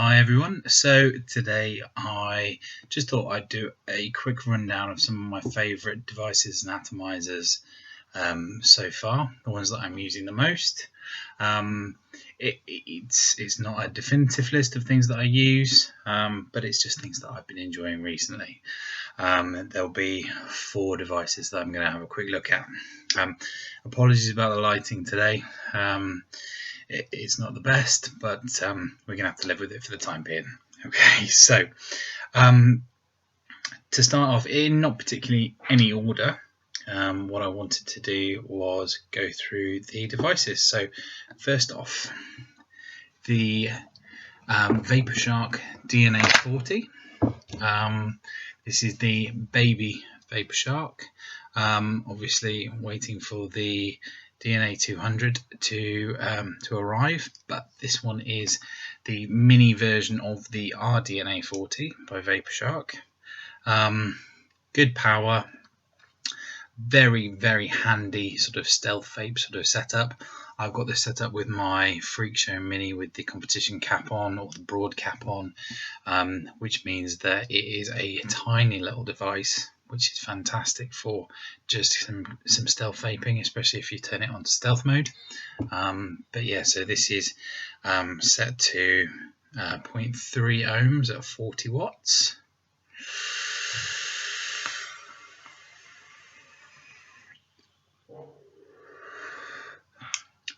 Hi everyone, so today I just thought I'd do a quick rundown of some of my favourite devices and atomizers so far, the ones that I'm using the most. It's not a definitive list of things that I use, but it's just things that I've been enjoying recently. There'll be 4 devices that I'm going to have a quick look at. Apologies about the lighting today. It's not the best, but we're going to have to live with it for the time being. Okay, so to start off, in not particularly any order, what I wanted to do was go through the devices. So first off, the Vaporshark DNA40. This is the baby Vaporshark. Obviously waiting for the DNA200 to arrive, but this one is the mini version of the RDNA40 by Vaporshark. Good power, very handy sort of stealth vape sort of setup. I've got this set up with my Freak Show Mini with the competition cap on, or the broad cap on, which means that it is a tiny little device, which is fantastic for just some stealth vaping, especially if you turn it on to stealth mode. But yeah, so this is set to 0.3 ohms at 40 watts.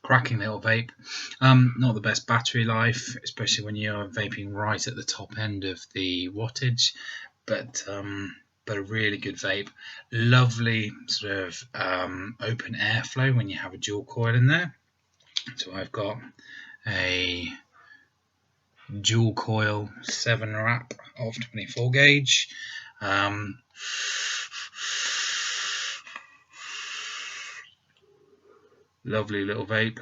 Cracking little vape. Not the best battery life, especially when you're vaping right at the top end of the wattage, but a really good vape. Lovely sort of open airflow when you have a dual coil in there. So I've got a dual coil 7 wrap of 24 gauge. Lovely little vape,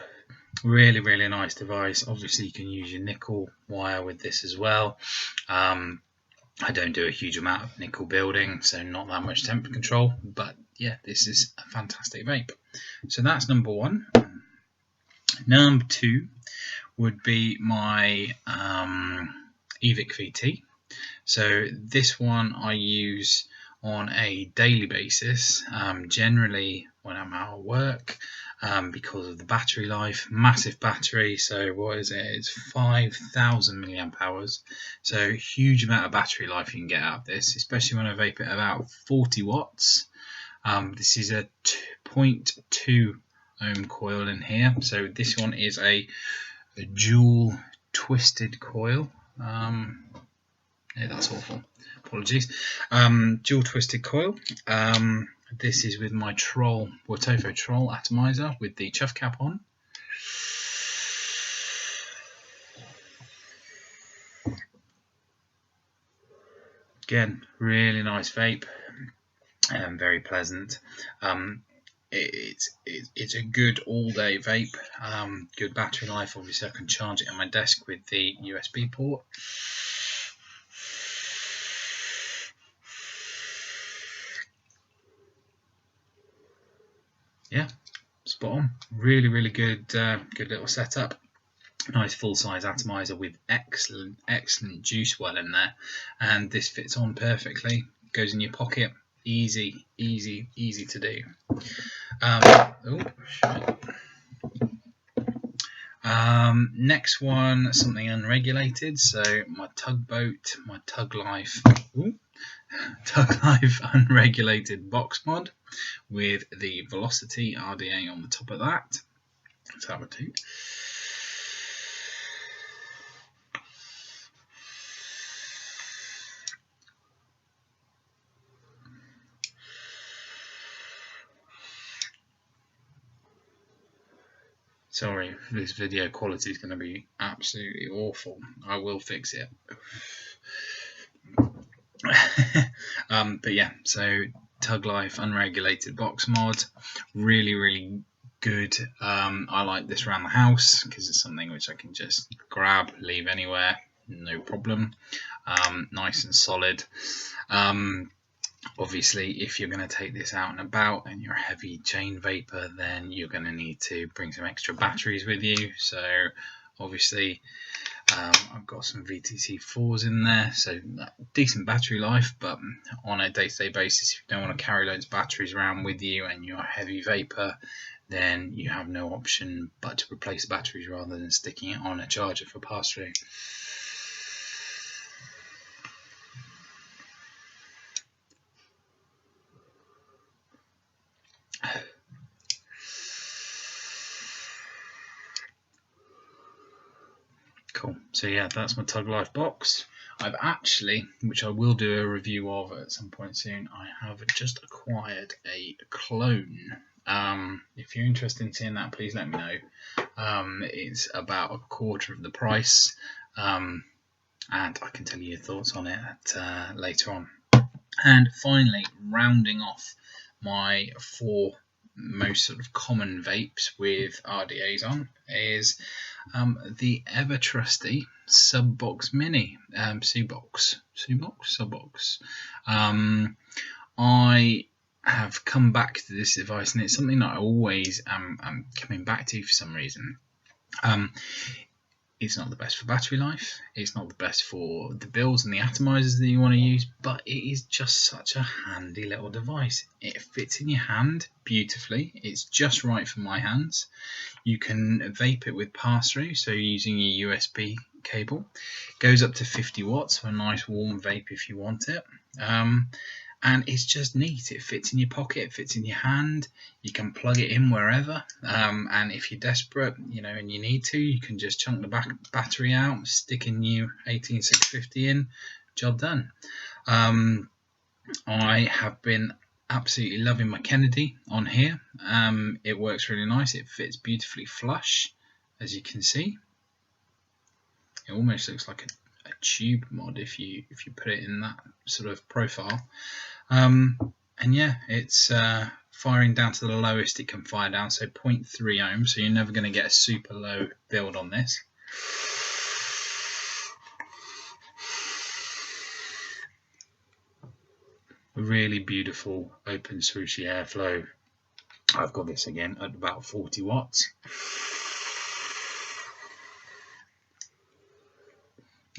really nice device. Obviously you can use your nickel wire with this as well. I don't do a huge amount of nickel building, so not that much temperature control, but yeah, this is a fantastic vape. So that's number 1. Number 2 would be my Evic-VT. So this one I use on a daily basis, generally when I'm out of work, because of the battery life. Massive battery, so what is it? It's 5,000 milliamp hours, so huge amount of battery life you can get out of this, especially when I vape at about 40 watts. This is a 0.2 ohm coil in here, so this one is a dual twisted coil. Yeah, that's awful, apologies. Dual twisted coil. This is with my Tofo Troll atomizer with the chuff cap on. Again, really nice vape and very pleasant. It's a good all-day vape. Good battery life. Obviously, I can charge it on my desk with the USB port. Yeah, spot on. Really good, good little setup. Nice full-size atomizer with excellent juice well in there, and this fits on perfectly. Goes in your pocket. Easy to do. Next one, something unregulated. So my tugboat, my Tuglife Unregulated box mod with the Velocity RDA on the top of that. Let's have a two. Sorry, this video quality is going to be absolutely awful. I will fix it. But yeah, so Tuglife Unregulated box mod, really good. I like this around the house because it's something which I can just grab, leave anywhere, no problem. Nice and solid. Obviously, if you're going to take this out and about and you're a heavy chain vapor, then you're going to need to bring some extra batteries with you. So obviously I've got some VTC4s in there, so decent battery life, but on a day-to-day basis, if you don't want to carry loads of batteries around with you and you're a heavy vapor, then you have no option but to replace the batteries rather than sticking it on a charger for pass-through. Cool. So yeah, that's my Tuglife box. I've actually, which I will do a review of at some point soon, I have just acquired a clone. If you're interested in seeing that, please let me know. It's about a quarter of the price, and I can tell you your thoughts on it later on. And finally, rounding off my 4 most sort of common vapes with RDAs on is the Evertrust Subbox Mini, subox. I have come back to this device, and it's something that I always am coming back to for some reason. It's not the best for battery life, it's not the best for the builds and the atomizers that you want to use, but it is just such a handy little device. It fits in your hand beautifully, it's just right for my hands. You can vape it with pass-through, so using your USB cable. It goes up to 50 watts for a nice warm vape if you want it. And it's just neat. It fits in your pocket, it fits in your hand, you can plug it in wherever, and if you're desperate, and you need to, you can just chunk the battery out, stick a new 18650 in, job done. I have been absolutely loving my Kennedy on here. It works really nice, it fits beautifully flush, as you can see. It almost looks like a tube mod if you put it in that sort of profile. And yeah, it's firing down to the lowest it can fire down, so 0.3 ohms, so you're never going to get a super low build on this. Really beautiful open swooshy airflow. I've got this again at about 40 watts.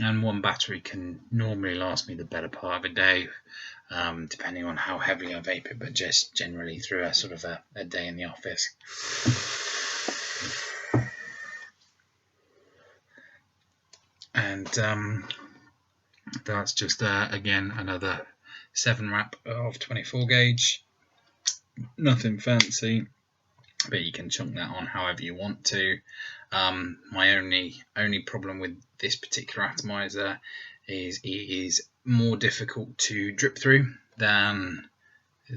And one battery can normally last me the better part of a day, depending on how heavy I vape it, but just generally through a sort of a day in the office. And that's just again another 7 wrap of 24 gauge, nothing fancy, but you can chunk that on however you want to. My only problem with this particular atomizer is it is more difficult to drip through than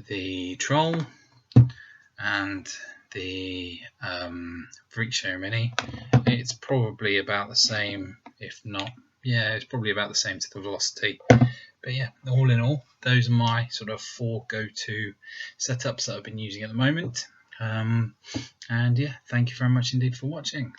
the Troll and the Freak Show Mini. It's probably about the same, if not, yeah, it's probably about the same to the Velocity. But yeah, all in all, those are my sort of 4 go-to setups that I've been using at the moment. And yeah, thank you very much indeed for watching.